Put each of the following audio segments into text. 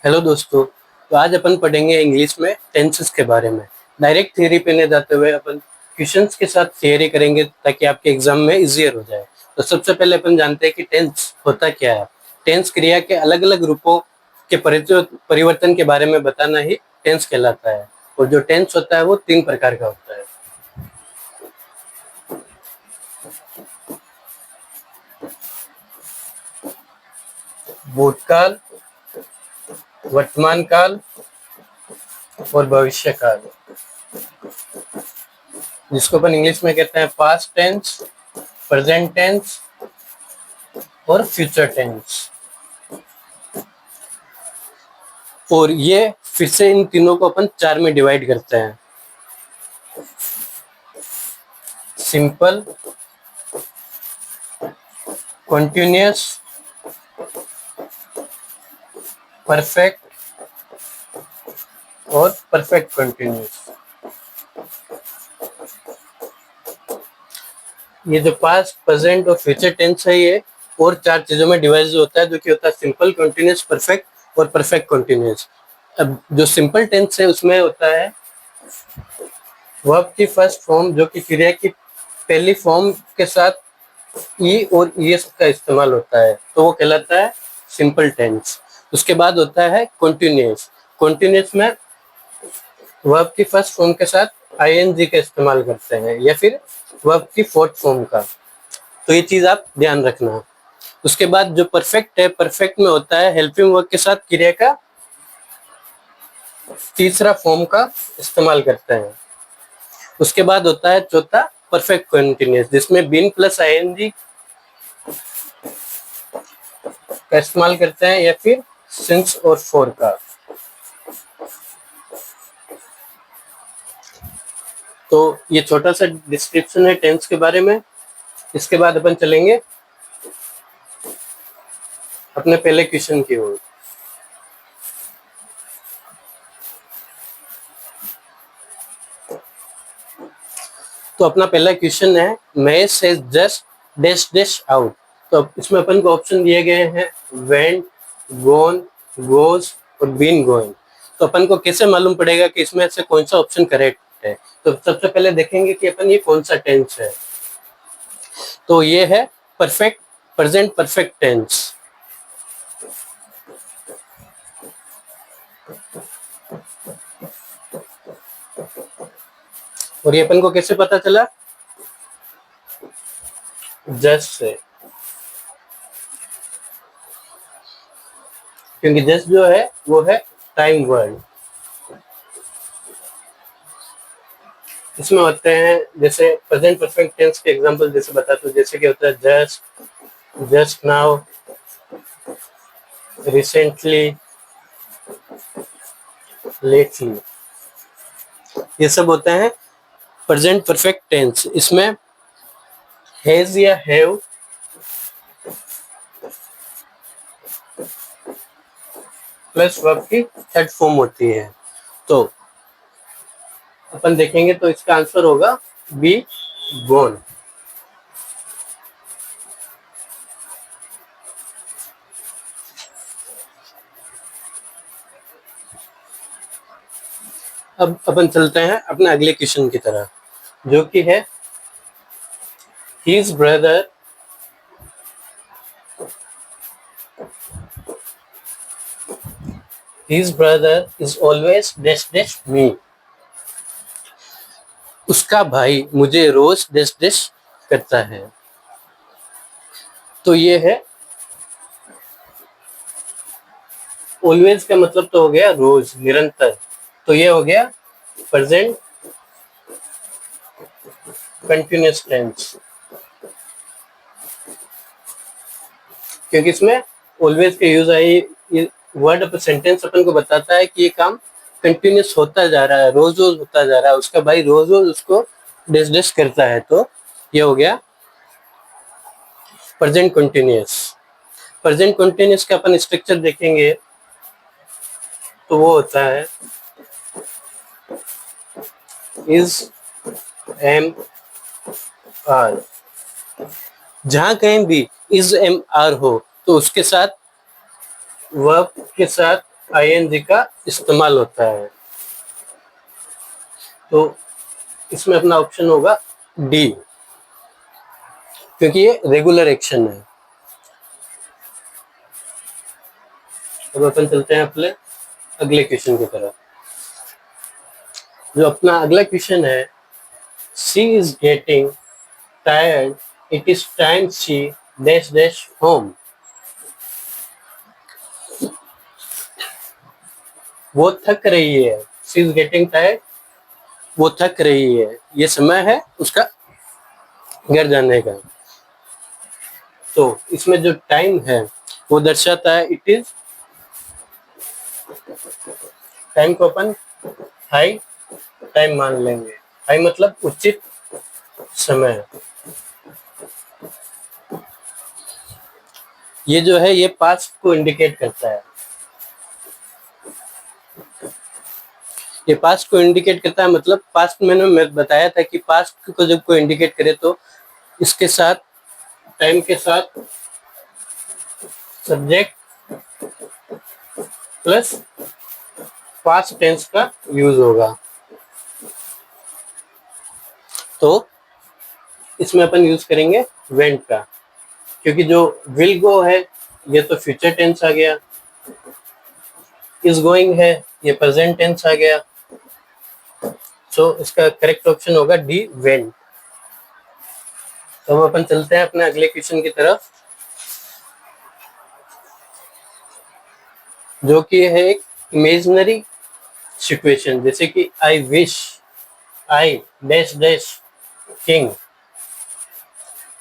Hello दोस्तों। तो आज अपन पढ़ेंगे इंग्लिश में टेंसेस के बारे में। डायरेक्ट थियरी पे नहीं जाते हुए अपन क्वेश्चंस के साथ थियरी करेंगे ताकि आपके एग्जाम में इजियर हो जाए। तो सबसे पहले अपन जानते हैं कि टेंस होता क्या है। टेंस क्रिया के अलग अलग रूपों के परिवर्तन के बारे में बताना ही टेंस कहलाता है। और जो टेंस होता है वो 3 प्रकार का होता है। भूतकाल, वर्तमान काल और भविष्य काल, जिसको अपन इंग्लिश में कहते हैं पास्ट टेंस, प्रेजेंट टेंस और फ्यूचर टेंस। और ये फिर से इन तीनों को अपन 4 में डिवाइड करते हैं। सिंपल, कॉन्टिन्यूअस, परफेक्ट और परफेक्ट कॉन्टिन्यूअस। ये जो पास्ट, प्रेजेंट और फ्यूचर टेंस है ये और 4 चीजों में डिवाइड होता है, जो कि होता है सिंपल, कॉन्टिन्यूअस, परफेक्ट और परफेक्ट कॉन्टिन्यूअस। अब जो सिंपल टेंस है उसमें होता है वर्ब की फर्स्ट फॉर्म, जो कि क्रिया की पहली फॉर्म के साथ ई और ईएस का इस्तेमाल होता है, तो वो कहलाता है सिंपल टेंस। उसके बाद होता है कॉन्टिन्यूअस। कॉन्टिन्यूअस में वर्ब की फर्स्ट फॉर्म के साथ आईएनजी का इस्तेमाल करते हैं या फिर वर्ब की फोर्थ फॉर्म का। तो ये चीज आप ध्यान रखना। उसके बाद जो परफेक्ट है, परफेक्ट में होता है हेल्पिंग वर्ब के साथ क्रिया का तीसरा फॉर्म का इस्तेमाल करते हैं। उसके बाद होता है चौथा परफेक्ट कंटीन्यूअस, जिसमें बीन प्लस आईएनजी का इस्तेमाल करते हैं या फिर सिंस और फॉर का। तो ये छोटा सा डिस्क्रिप्शन है टेंस के बारे में। इसके बाद अपन चलेंगे अपने पहले क्वेश्चन की ओर। तो अपना पहला क्वेश्चन है Mahesh has just dash dash out. तो इसमें अपन को ऑप्शन दिए गए हैं वेंट, गोन, गोज और बीन गोइंग। तो अपन को कैसे मालूम पड़ेगा कि इसमें से कौन सा ऑप्शन करेक्ट है। तो सबसे पहले देखेंगे कि अपन ये कौन सा टेंस है। तो ये है परफेक्ट प्रेजेंट परफेक्ट टेंस। और ये अपन को कैसे पता चला? जस्ट से, क्योंकि जस्ट जो है वो है टाइम वर्ड। इसमें होते हैं जैसे प्रेजेंट परफेक्ट टेंस के एग्जांपल जैसे बताते, जैसे कि होता है just, just now, recently, lately. ये सब होते हैं प्रेजेंट परफेक्ट टेंस। इसमें हैज या हैव प्लस वर्ब की थर्ड फॉर्म होती है। तो अपन देखेंगे तो इसका आंसर होगा बी, गोन। अब अपन चलते हैं अपने अगले क्वेश्चन की तरह, जो कि है his brother is always dash dash मी। उसका भाई मुझे रोज डैश डैश करता है। तो ये है ऑलवेज का मतलब तो हो गया रोज, निरंतर। तो ये हो गया प्रेजेंट कंटिन्यूअस टेंस, क्योंकि इसमें ऑलवेज का यूज है। ये वर्ड ऑफ सेंटेंस अपन को बताता है कि ये काम कंटिन्यूअस होता जा रहा है, रोज रोज होता जा रहा है। उसका भाई रोज रोज उसको डैश डैश करता है। तो ये हो गया प्रेजेंट कंटिन्यूअस। प्रेजेंट कंटिन्यूअस का अपन स्ट्रक्चर देखेंगे तो वो होता है इज, एम, आर। जहां कहीं भी इज, एम, आर हो तो उसके साथ वर्ब के साथ आईएनजी का इस्तेमाल होता है। तो इसमें अपना ऑप्शन होगा डी, क्योंकि ये रेगुलर एक्शन है। अब अपन चलते हैं अपने अगले क्वेश्चन की तरफ। जो अपना अगला क्वेश्चन है, she is getting tired, it is time she dash dash home. वो थक रही है, शी इज गेटिंग टायर्ड, वो थक रही है, ये समय है उसका घर जाने का। तो इसमें जो टाइम है वो दर्शाता है इट इज, टाइम को अपन हाई टाइम मान लेंगे। हाई मतलब उचित समय। ये जो है ये पास्ट को इंडिकेट करता है, ये पास्ट को इंडिकेट करता है। मतलब पास्ट मैंने बताया था कि पास्ट को जब कोई इंडिकेट करे तो इसके साथ, टाइम के साथ सब्जेक्ट प्लस पास्ट टेंस का यूज होगा। तो इसमें अपन यूज करेंगे वेंट का, क्योंकि जो विल गो है ये तो फ्यूचर टेंस आ गया, इज गोइंग है ये प्रेजेंट टेंस आ गया। तो इसका करेक्ट ऑप्शन होगा डी, वेंट। तो अपन चलते हैं अपने अगले क्वेश्चन की तरफ, जो कि है एक इमेजिनरी सिचुएशन। जैसे कि I wish I dash dash king.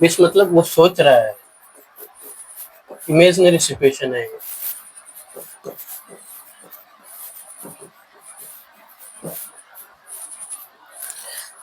Wish मतलब वो सोच रहा है, इमेजिनरी सिचुएशन है ये।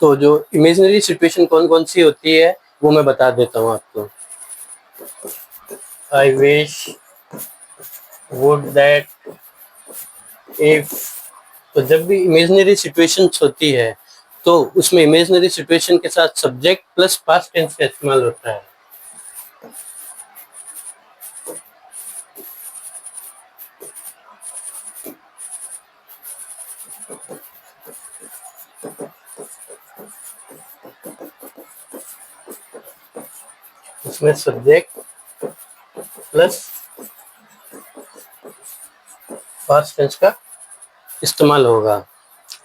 तो जो इमेजिनरी सिचुएशन कौन कौन सी होती है वो मैं बता देता हूँ आपको। I wish, would that, if. तो जब भी इमेजिनरी सिचुएशंस होती है तो उसमें इमेजिनरी सिचुएशन के साथ सब्जेक्ट प्लस पास्ट टेंस का इस्तेमाल होता है। इसमें सब्जेक्ट प्लस पास्ट टेंस का इस्तेमाल होगा,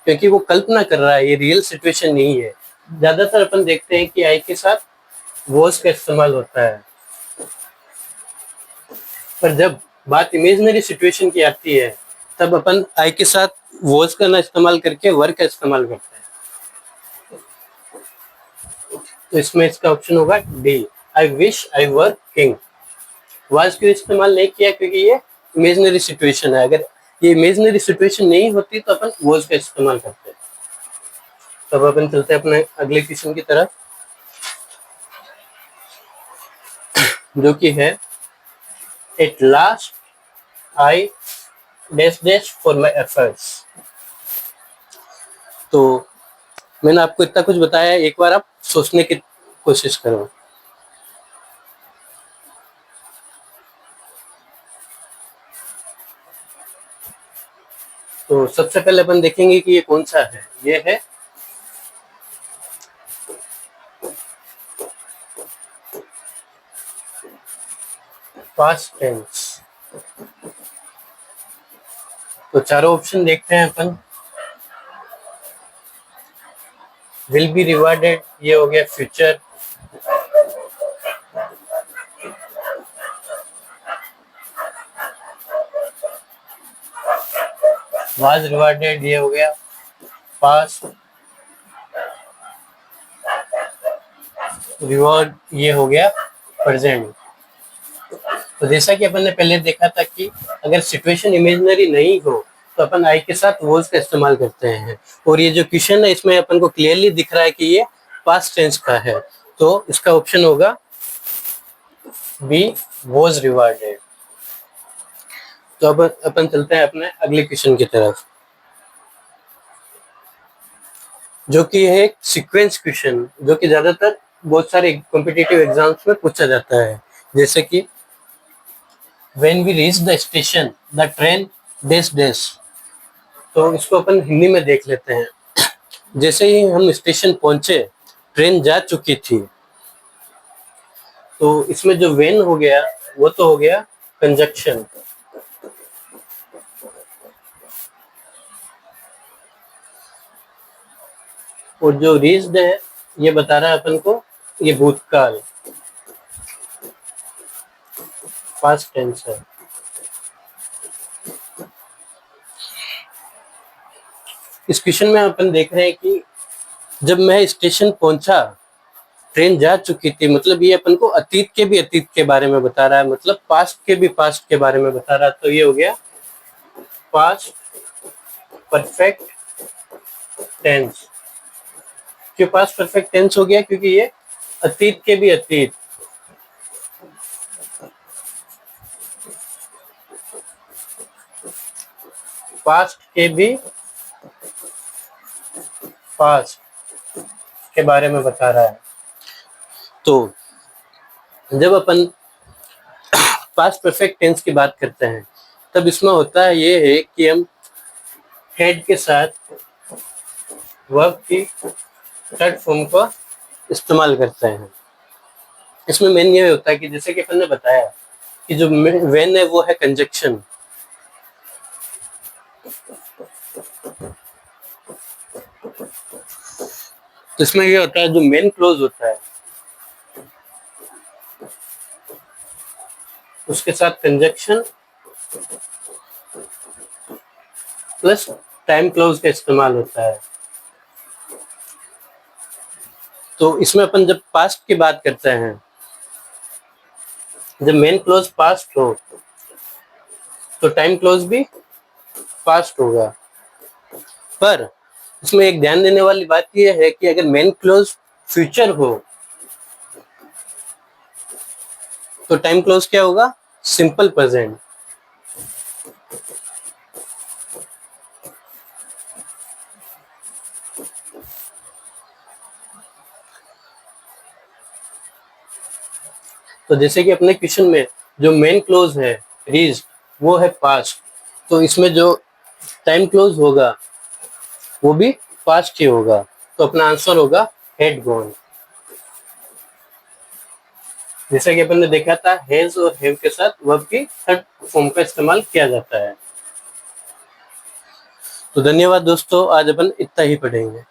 क्योंकि वो कल्पना कर रहा है, ये रियल सिचुएशन नहीं है। ज्यादातर अपन देखते हैं कि आई के साथ वॉज का इस्तेमाल होता है, पर जब बात इमेजिनरी सिचुएशन की आती है तब अपन आई के साथ वॉज का ना इस्तेमाल करके वर का इस्तेमाल करते हैं। तो इसमें इसका ऑप्शन होगा D, I wish I were king. Was क्यों इस्तेमाल नहीं किया, क्योंकि ये इमेजिनरी सिचुएशन है। अगर ये इमेजिनरी सिचुएशन नहीं होती तो अपन वॉज का इस्तेमाल करते हैं। तब अपन चलते हैं अपने अगले क्वेश्चन की तरफ, जो कि है at last I dash dash for my efforts. तो मैंने आपको इतना कुछ बताया, एक बार आप सोचने की कोशिश करो। तो सबसे पहले अपन देखेंगे कि ये कौन सा है। ये है पास्ट टेंस। तो चारों ऑप्शन देखते हैं अपन। विल बी रिवार्डेड ये हो गया फ्यूचर, वाज रिवार्डेड ये हो गया पास्ट, रिवॉर्ड ये हो गया प्रेजेंट। तो जैसा कि अपन ने पहले देखा था कि अगर सिचुएशन इमेजिनरी नहीं हो तो अपन आई के साथ वॉज का इस्तेमाल करते हैं। और ये जो क्वेश्चन है इसमें अपन को क्लियरली दिख रहा है कि ये पास्ट टेंस का है। तो इसका ऑप्शन होगा बी, वॉज रिवार्डेड। तो अब अपन चलते हैं अपने अगले क्वेश्चन की तरफ, जो कि है एक सीक्वेंस क्वेश्चन, जो कि ज्यादातर बहुत सारे कॉम्पिटिटिव एग्जाम्स में पूछा जाता है। जैसे कि when we reach the station the train dash dash. तो इसको अपन हिंदी में देख लेते हैं। जैसे ही हम स्टेशन पहुंचे, ट्रेन जा चुकी थी। तो इसमें जो वेन हो गया वो तो हो गया कंजक्शन। और जो रीच्ड है ये बता रहा है अपन को, ये भूतकाल, पास्ट टेंस है। इस क्वेश्चन में अपन देख रहे हैं कि जब मैं स्टेशन पहुंचा, ट्रेन जा चुकी थी, मतलब ये अपन को अतीत के बारे में बता रहा है, मतलब पास्ट के भी पास्ट के बारे में बता रहा है। तो ये हो गया पास्ट परफेक्ट टेंस। क्यों पास्ट परफेक्ट टेंस हो गया? क्योंकि ये अतीत के भी अतीत, पास्ट के भी पास्ट के बारे में बता रहा है। तो जब अपन पास्ट परफेक्ट टेंस की बात करते हैं, तब इसमें होता है ये है कि हम हेड के साथ वर्ब की थर्ड फॉर्म का इस्तेमाल करते हैं। इसमें मेन ये होता है कि जैसे कि अपन ने बताया कि जो वेन है वो है कंजक्शन। तो इसमें ये होता है जो मेन क्लोज होता है उसके साथ कंजक्शन प्लस टाइम क्लोज का इस्तेमाल होता है। तो इसमें अपन जब पास्ट की बात करते हैं, जब मेन क्लोज पास्ट हो तो टाइम क्लोज भी पास्ट होगा। पर इसमें एक ध्यान देने वाली बात यह है कि अगर मेन क्लोज फ्यूचर हो तो टाइम क्लोज क्या होगा? Simple present. तो जैसे कि अपने क्वेश्चन में जो मेन क्लोज है रीज, वो है पास्ट, तो इसमें जो टाइम क्लोज होगा वो भी पास्ट ही होगा। तो अपना आंसर होगा हैड गॉन। जैसा कि अपन ने देखा था, हैज और हैव के साथ वर्ब की थर्ड फॉर्म का इस्तेमाल किया जाता है। तो धन्यवाद दोस्तों, आज अपन इतना ही पढ़ेंगे।